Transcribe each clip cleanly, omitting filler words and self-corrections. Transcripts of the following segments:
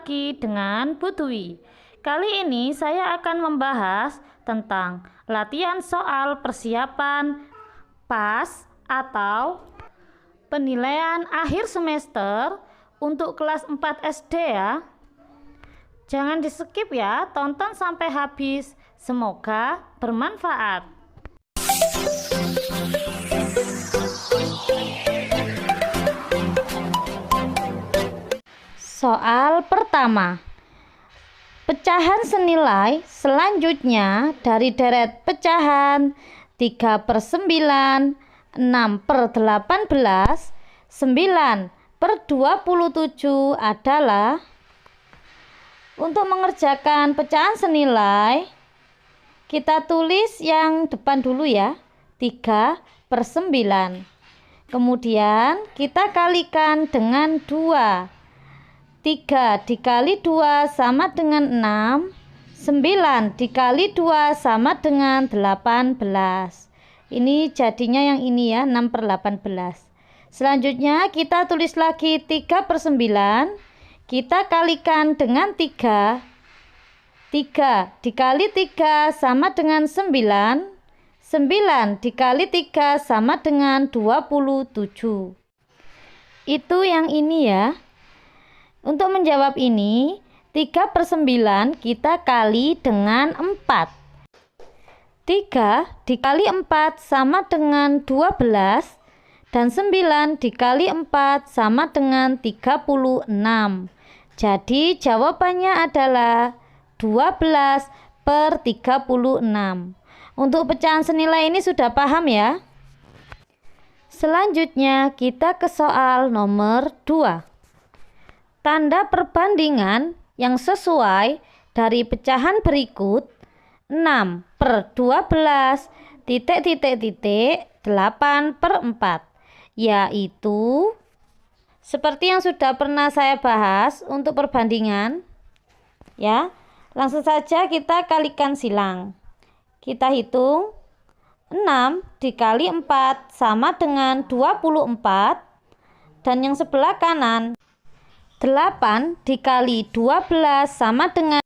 lagi dengan Bu Dwi. Kali ini saya akan membahas tentang latihan soal persiapan PAS atau penilaian akhir semester untuk kelas 4 SD ya. Jangan di skip ya, tonton sampai habis. Semoga bermanfaat. Soal pertama. Pecahan senilai selanjutnya dari deret pecahan 3/9, 6/18, 9/27 adalah. Untuk mengerjakan pecahan senilai, kita tulis yang depan dulu ya, 3/9. Kemudian kita kalikan dengan 2. 3 dikali 2 sama dengan 6. 9 dikali 2 sama dengan 18. Ini jadinya yang ini ya, 6/18. Selanjutnya kita tulis lagi 3/9. Kita kalikan dengan 3. 3 dikali 3 sama dengan 9. 9 dikali 3 sama dengan 27. Itu yang ini ya. Untuk menjawab ini, 3/9 kita kali dengan 4. 3 dikali 4 sama dengan 12. Dan 9 dikali 4 sama dengan 36. Jadi jawabannya adalah 12/36. Untuk pecahan senilai ini sudah paham ya? Selanjutnya kita ke soal nomor 2. Tanda perbandingan yang sesuai dari pecahan berikut 6/12 8/4, yaitu seperti yang sudah pernah saya bahas untuk perbandingan ya. Langsung saja kita kalikan silang. Kita hitung 6 dikali 4 sama dengan 24, dan yang sebelah kanan 8 dikali 12 sama dengan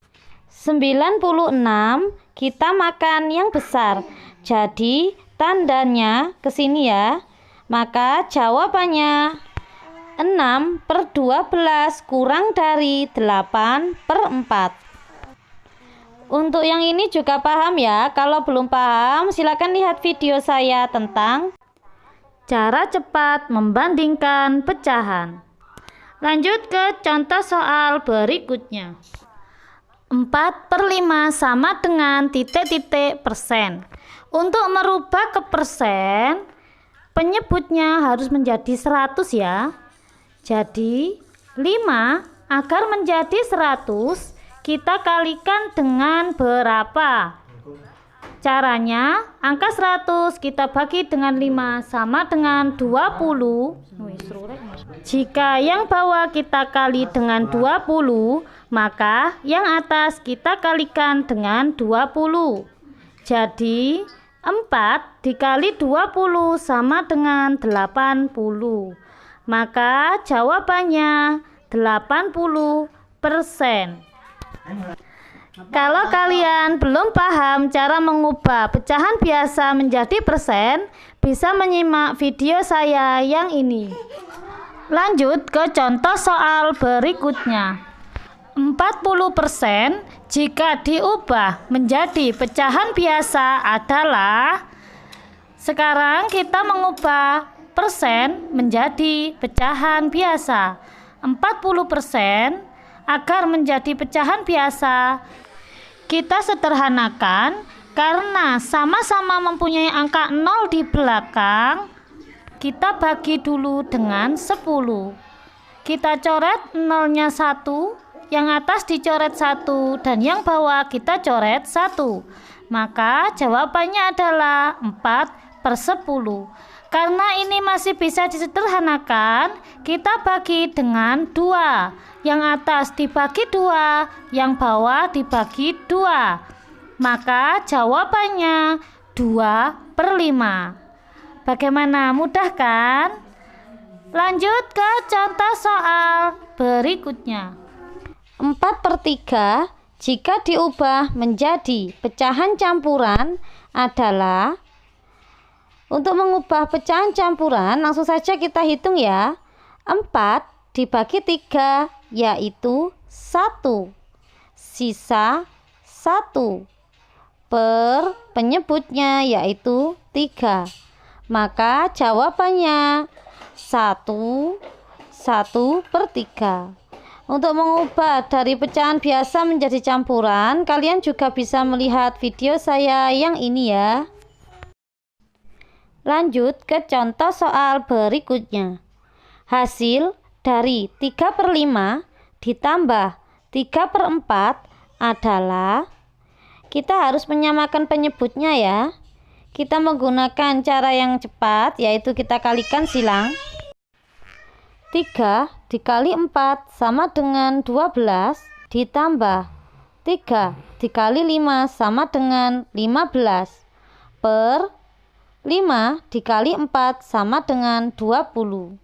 96. Kita makan yang besar, jadi tandanya ke sini ya. Maka jawabannya 6/12 kurang dari 8/4. Untuk yang ini juga paham ya. Kalau belum paham, silakan lihat video saya tentang cara cepat membandingkan pecahan. Lanjut ke contoh soal berikutnya. 4/5 sama dengan titik-titik persen. Untuk merubah ke persen, penyebutnya harus menjadi 100 ya. Jadi 5 agar menjadi 100, kita kalikan dengan berapa? Caranya, angka 100 kita bagi dengan 5 sama dengan 20. Jika yang bawah kita kali dengan 20, maka yang atas kita kalikan dengan 20. Jadi 4 dikali 20 sama dengan 80. Maka jawabannya 80%. Kalau kalian belum paham cara mengubah pecahan biasa menjadi persen, bisa menyimak video saya yang ini. Lanjut ke contoh soal berikutnya. 40% jika diubah menjadi pecahan biasa adalah. Sekarang kita mengubah persen menjadi pecahan biasa. 40% agar menjadi pecahan biasa, kita sederhanakan karena sama-sama mempunyai angka 0 di belakang. Kita bagi dulu dengan 10. Kita coret 0-nya 1, yang atas dicoret 1, dan yang bawah kita coret 1. Maka jawabannya adalah 4/10. Karena ini masih bisa disederhanakan, kita bagi dengan 2. Yang atas dibagi 2, yang bawah dibagi 2. Maka jawabannya 2/5. Bagaimana, mudah kan? Lanjut ke contoh soal berikutnya. 4/3 jika diubah menjadi pecahan campuran adalah, untuk mengubah pecahan campuran langsung saja kita hitung ya. 4 dibagi 3 yaitu 1, sisa 1 per penyebutnya yaitu 3. Maka jawabannya 1/3. Untuk mengubah dari pecahan biasa menjadi campuran, kalian juga bisa melihat video saya yang ini ya. Lanjut ke contoh soal berikutnya. Hasil dari 3/5 ditambah 3/4 adalah, kita harus menyamakan penyebutnya ya. Kita menggunakan cara yang cepat, yaitu kita kalikan silang. 3 dikali 4 sama dengan 12 ditambah 3 dikali 5 sama dengan 15 per 5 dikali 4 sama dengan 20.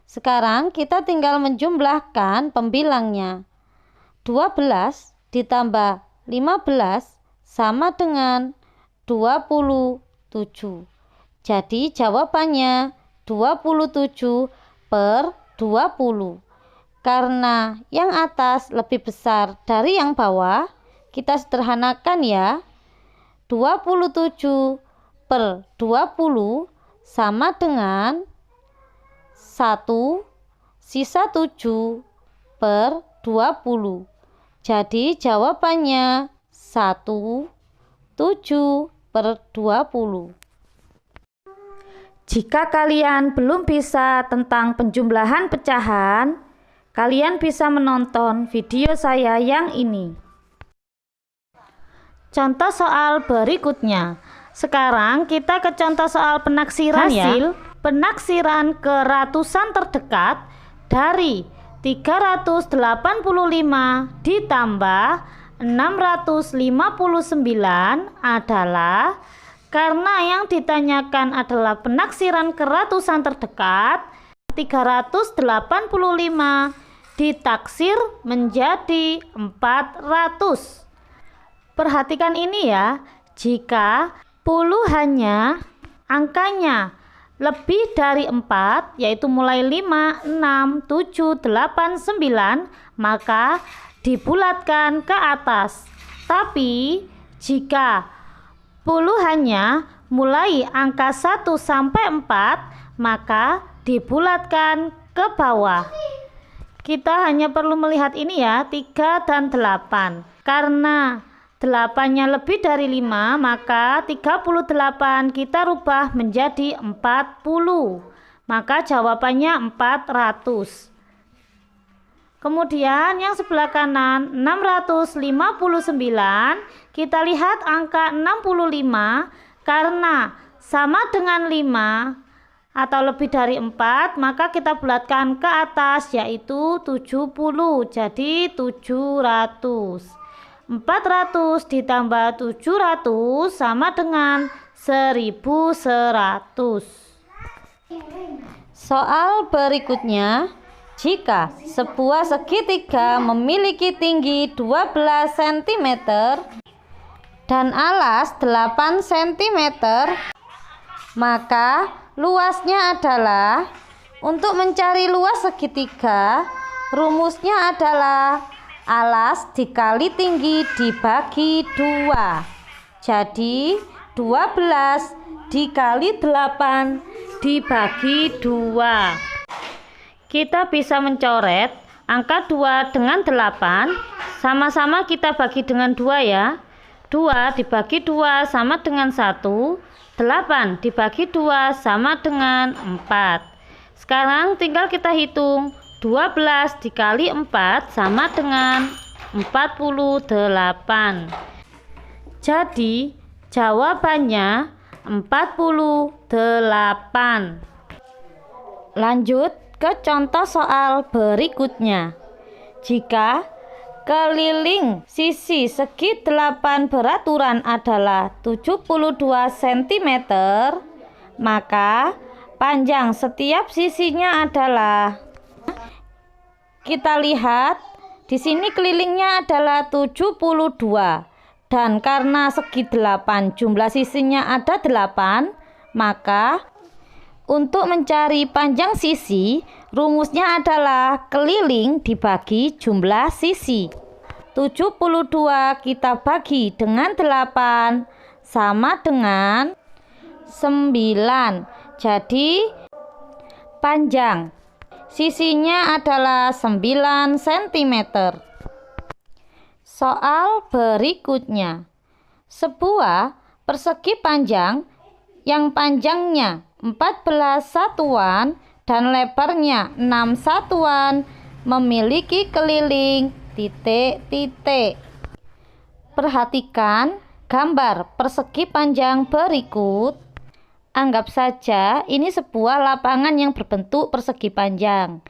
Sekarang kita tinggal menjumlahkan pembilangnya. 12 ditambah 15 sama dengan 27. Jadi jawabannya 27 per 20. Karena yang atas lebih besar dari yang bawah, kita sederhanakan ya. 27 per 20 sama dengan 1 sisa 7 per 20. Jadi jawabannya 7/20. Jika kalian belum bisa tentang penjumlahan pecahan, kalian bisa menonton video saya yang ini. Contoh soal berikutnya. Sekarang kita ke contoh soal penaksiran ya. Hasil penaksiran ke ratusan terdekat dari 385 ditambah 659 adalah, karena yang ditanyakan adalah penaksiran ke ratusan terdekat, 385 ditaksir menjadi 400. Perhatikan ini ya, jika puluhannya angkanya lebih dari 4, yaitu mulai 5, 6, 7, 8, 9, maka dibulatkan ke atas. Tapi jika puluhannya mulai angka 1 sampai 4, maka dibulatkan ke bawah. Kita hanya perlu melihat ini ya, 3 dan 8. Karena 8-nya lebih dari 5, maka 38 kita rubah menjadi 40. Maka jawabannya 400. Kemudian yang sebelah kanan 659, kita lihat angka 65 karena sama dengan 5 atau lebih dari 4, maka kita bulatkan ke atas yaitu 70, jadi 700. 400 ditambah 700 sama dengan 1100. Soal berikutnya. Jika sebuah segitiga memiliki tinggi 12 cm dan alas 8 cm, maka luasnya adalah, untuk mencari luas segitiga, rumusnya adalah alas dikali tinggi dibagi 2. Jadi 12 dikali 8 dibagi 2. Kita bisa mencoret angka 2 dengan 8, sama-sama kita bagi dengan 2 ya. 2 dibagi 2 sama dengan 1, 8 dibagi 2 sama dengan 4. Sekarang tinggal kita hitung, 12 dikali 4 sama dengan 48. Jadi jawabannya 48. Lanjut ke contoh soal berikutnya. Jika keliling sisi segi 8 beraturan adalah 72 cm, maka panjang setiap sisinya adalah, kita lihat Di sini kelilingnya adalah 72. Dan karena segi 8 jumlah sisinya ada 8, maka untuk mencari panjang sisi, rumusnya adalah keliling dibagi jumlah sisi. 72 kita bagi dengan 8 sama dengan 9. Jadi panjang sisinya adalah 9 cm. Soal berikutnya. Sebuah persegi panjang yang panjangnya 14 satuan dan lebarnya 6 satuan memiliki keliling titik-titik. Perhatikan gambar persegi panjang berikut. Anggap saja ini sebuah lapangan yang berbentuk persegi panjang.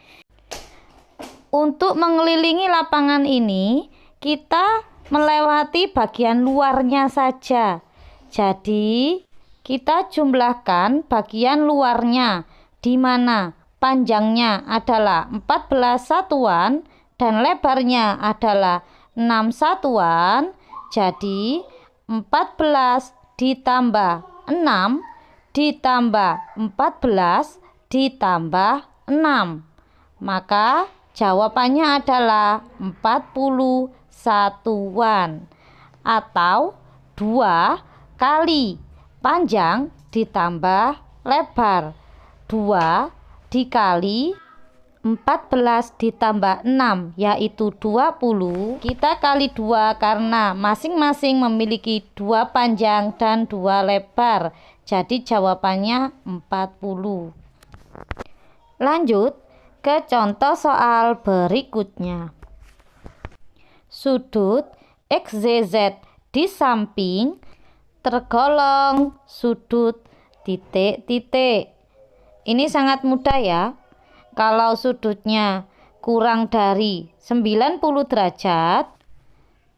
Untuk mengelilingi lapangan ini, kita melewati bagian luarnya saja. Jadi, kita jumlahkan bagian luarnya, di mana panjangnya adalah 14 satuan dan lebarnya adalah 6 satuan. Jadi, 14 ditambah 6 ditambah 14 ditambah 6. Maka jawabannya adalah 40 satuan atau 2 kali panjang ditambah lebar. 2 dikali 14 ditambah 6 yaitu 20. Kita kali 2 karena masing-masing memiliki 2 panjang dan 2 lebar. Jadi jawabannya 40. Lanjut ke contoh soal berikutnya. Sudut XZZ di samping tergolong sudut titik-titik. Ini sangat mudah ya. Kalau sudutnya kurang dari 90 derajat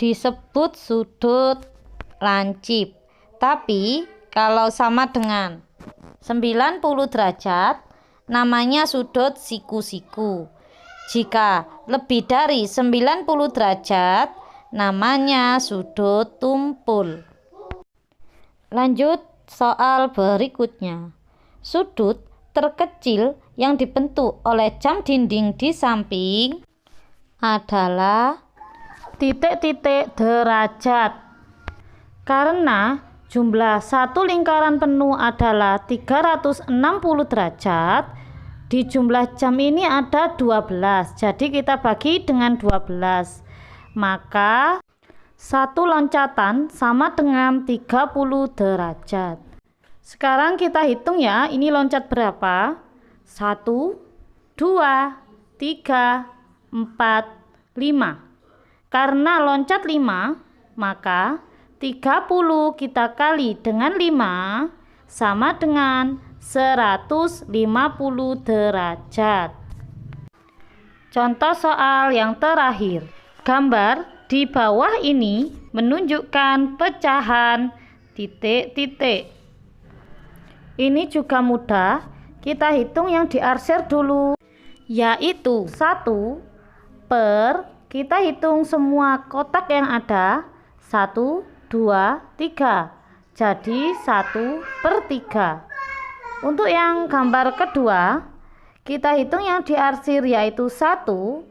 disebut sudut lancip. Tapi kalau sama dengan 90 derajat namanya sudut siku-siku. Jika lebih dari 90 derajat namanya sudut tumpul. Lanjut soal berikutnya. Sudut terkecil yang dibentuk oleh jam dinding di samping adalah titik-titik derajat. Karena jumlah satu lingkaran penuh adalah 360 derajat, di jumlah jam ini ada 12. Jadi kita bagi dengan 12. Maka satu loncatan sama dengan 30 derajat. Sekarang kita hitung ya, ini loncat berapa? 1, 2, 3, 4, 5. Karena loncat 5, maka 30 kita kali dengan 5 sama dengan 150 derajat. Contoh soal yang terakhir. Gambar di bawah ini menunjukkan pecahan titik-titik. Ini juga mudah, kita hitung yang diarsir dulu, yaitu 1 per, kita hitung semua kotak yang ada, 1, 2, 3, jadi 1 per 3. Untuk yang gambar kedua, kita hitung yang diarsir yaitu 1,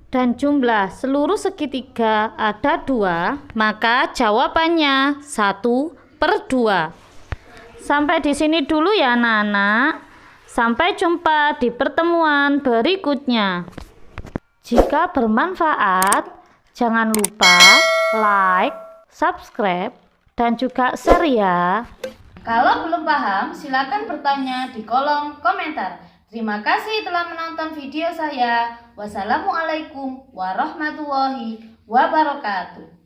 dan jumlah seluruh segitiga ada 2, maka jawabannya 1 per 2. Sampai di sini dulu ya anak-anak. Sampai jumpa di pertemuan berikutnya. Jika bermanfaat, jangan lupa like, subscribe, dan juga share ya. Kalau belum paham, silakan bertanya di kolom komentar. Terima kasih telah menonton video saya. Wassalamualaikum warahmatullahi wabarakatuh.